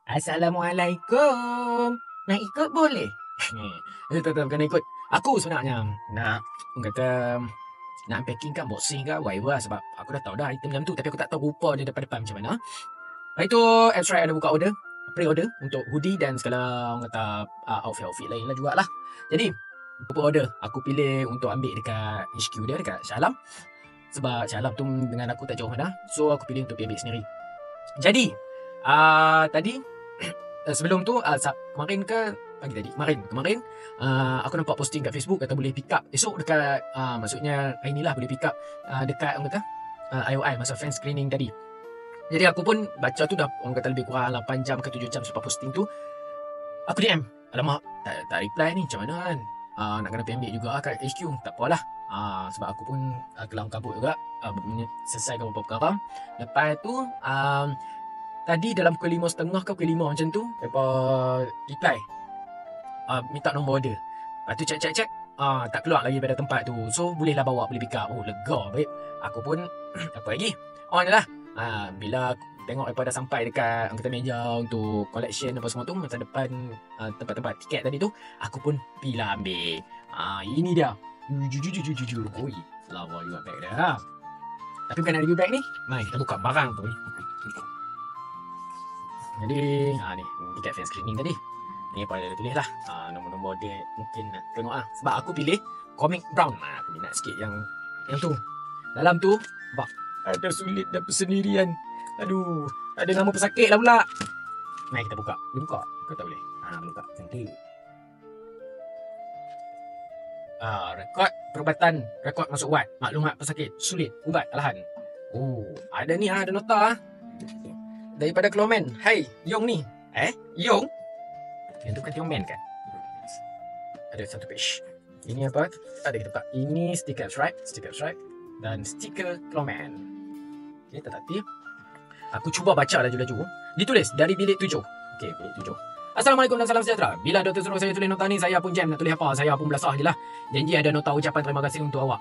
Assalamualaikum. Nak ikut boleh? Tetap kena ikut. Aku sebenarnya nak kata nak unpacking kan, boxing kan, whatever lah. Sebab aku dah tahu dah item macam tu. Tapi aku tak tahu rupa dia depan-depan macam mana. Hari tu Abstract ada buka order, pre-order untuk hoodie dan segala orang kata outfit lain lah jugalah. Jadi aku order, aku pilih untuk ambil dekat HQ dia, dekat Shah Alam. Sebab Shah Alam tu dengan aku tak jauh mana. So aku pilih untuk pergi ambil sendiri. Jadi tadi sebelum tu kemarin ke pagi tadi kemarin aku nampak posting kat Facebook kata boleh pick up esok dekat maksudnya hari ni lah boleh pick up dekat orang kata IOI masa fan screening tadi. Jadi aku pun baca tu dah orang kata lebih kurang 8 jam ke 7 jam selepas posting tu. Aku DM, alamak tak reply ni, macam mana kan. Nak kena pergi ambil juga kat HQ. Tak apalah, sebab aku pun kelam kabut juga, selesaikan beberapa perkara. Lepas tu tadi dalam pukul 5.30 ke pukul 5 macam tu, mereka reply minta nombor order. Lepas tu cek tak keluar lagi pada tempat tu. So bolehlah bawa, boleh pick up. Oh lega baik. Aku pun apa lagi, on je lah. Bila tengok mereka dah sampai dekat kata meja untuk collection apa semua tu, masa depan tempat-tempat tiket tadi tu, aku pun pergi lah ambil. Ini dia. Jujur. Oi, lawa juga bag dia. Tapi bukan ada bag ni. Mari kita buka barang tu. Jadi ni tiket fan screening tadi. Ni apa ada tulis lah, nombor-nombor dia mungkin nak tengok lah. Sebab aku pilih Comic Brown. Aku minat sikit yang tu. Dalam tu bak ada sulit dan persendirian. Aduh, ada nama pesakit lah pula. Mari kita buka. Dia buka? Kau tak boleh? Buka. Cantik. Rekod perubatan, rekod masuk wad, maklumat pesakit, sulit, ubat, alahan. Oh, ada ni ada nota daripada Clawman. Hai, Yong ni. Yong? Yang tu kan Clawman kan? Ada satu page. Ini apa? Ada kita buka. Ini stiker Abstract dan stiker Clawman. Okay, tetapi aku cuba baca laju-laju. Ditulis dari bilik 7. Okey, bilik 7. Assalamualaikum dan salam sejahtera. Bila doktor suruh saya tulis nota ni, saya pun jam nak tulis apa. Saya pun belasah je lah. Janji ada nota ucapan terima kasih untuk awak.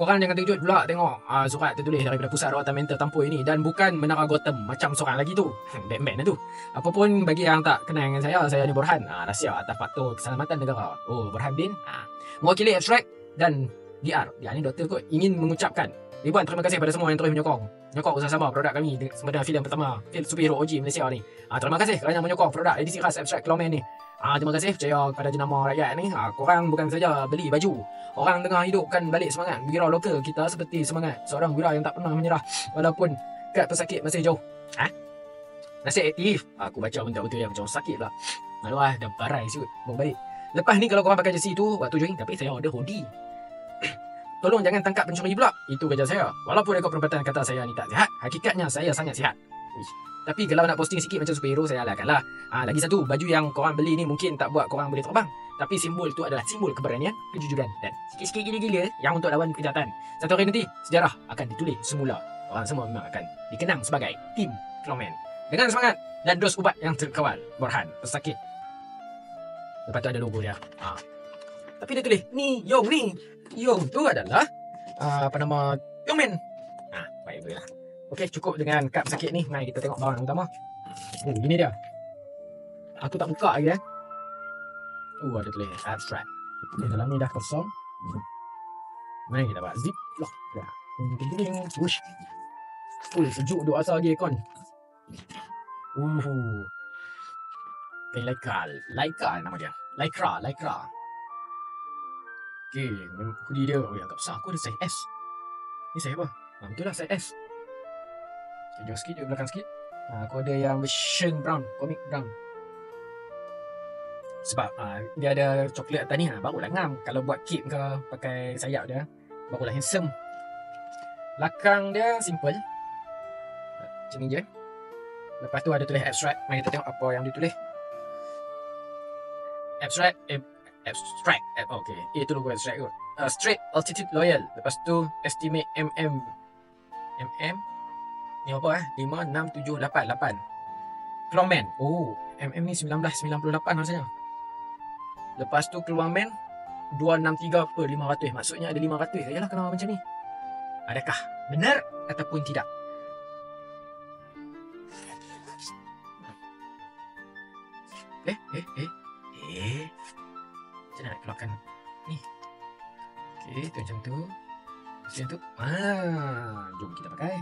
Korang jangan terkejut pula tengok surat tertulis daripada Pusat Rawatan Mental Tampoi ini. Dan bukan Menara Gotham macam seorang lagi tu. Batman lah tu. Apapun bagi yang tak kenal dengan saya ni Borhan. Rahsia atas faktor keselamatan negara. Oh, Borhan bin. Mewakili Abstract dan DR. DR ni doktor kot ingin mengucapkan ribuan terima kasih pada semua yang terus menyokong usaha-sama produk kami sempena filem pertama superhero OG Malaysia ni. Terima kasih kerana menyokong produk edisi khas Abstract Clawman ni. Terima kasih percaya kepada jenama rakyat ni. Korang bukan saja beli baju, orang tengah hidupkan balik semangat wira lokal kita seperti semangat seorang wira yang tak pernah menyerah walaupun kad pesakit masih jauh. Nasib aktif. Aku baca pun tak betul dia, macam sakit pula. Malu lah, dah barai siut. Bawa balik. Lepas ni kalau korang pakai jersey tu waktu jogging, tapi saya order hoodie. Tolong jangan tangkap pencuri pula. Itu kerja saya. Walaupun rekod perubatan kata saya ni tak sihat, hakikatnya saya sangat sihat. Tapi kalau nak posting sikit macam superhero, saya alahkanlah. Lagi satu, baju yang korang beli ni mungkin tak buat korang boleh terbang. Tapi simbol tu adalah simbol keberanian, kejujuran dan sikit-sikit gila-gila yang untuk lawan kejahatan. Satu hari nanti, sejarah akan ditulis semula. Korang semua memang akan dikenang sebagai Tim Clawman. Dengan semangat dan dos ubat yang terkawal. Borhan, pesakit. Lepas tu ada logo dia. Tapi dia tulis, ni, Yong ni. Yong tu adalah apa nama Clawman. Baik lah. Okey, cukup dengan kad pesakit ni. Mari kita tengok barang utama. Ini dia. Aku tak buka lagi ada tulis Abstract. Dalam ni dah kosong. Mari kita buat zip lock. Push. Sejuk duk asal lagi aircon. Laika nama dia. Lycra. Okey, hoodie dia. Oh, yang agak besar. Aku ada size S. Ni size apa? Betul lah, size S. Okay, jauh sikit, belakang sikit. Aku ada yang version brown, comic brown. Sebab dia ada coklat atas ni, barulah ngam. Kalau buat cape ke, pakai sayap dia, barulah handsome. Belakang dia simple. Macam ni je. Lepas tu ada tulis Abstract. Mari kita tengok apa yang ditulis. Abstract. Okay, itu logo Abstract kot. Straight altitude loyal. Lepas tu estimate mm. Ni apa 5, 6, 7, 8 Clawman. MM ni 1998 rasanya. Lepas tu Clawman 263 per 500. Maksudnya ada 500. Yalah kenapa macam ni. Adakah benar ataupun tidak? Macam mana nak keluarkan ni? Okey, tu macam tu. Macam tu. Jom kita pakai.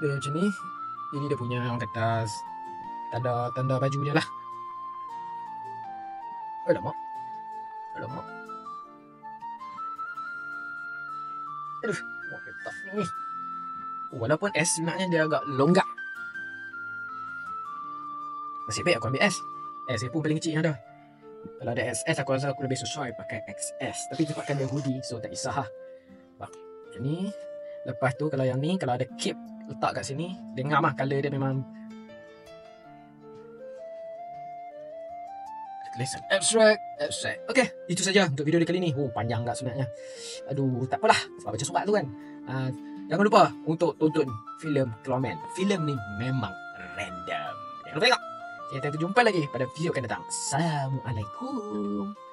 Dia macam ni. Ini dia punya orang kata tanda baju dia lah. Alamak. Aduh, mau letak ni. Walaupun S sebenarnya dia agak longgar. Nasib baik aku ambil S. S pun paling kecil yang ada. Kalau ada SS aku rasa aku lebih sesuai pakai XS. Tapi tempatkan dia hoodie, so tak kisah lah. Macam ni. Lepas tu kalau yang ni, kalau ada cape letak kat sini, dia ngam lah, colour dia memang tulisan abstract. Okay, itu saja untuk video kali ni. Panjang tak sebenarnya. Aduh, tak apalah, sebab baca surat tu kan. Jangan lupa untuk tonton filem Clawman. Filem ni memang random. Jangan lupa tengok. Kita jumpa lagi pada video akan datang. Assalamualaikum.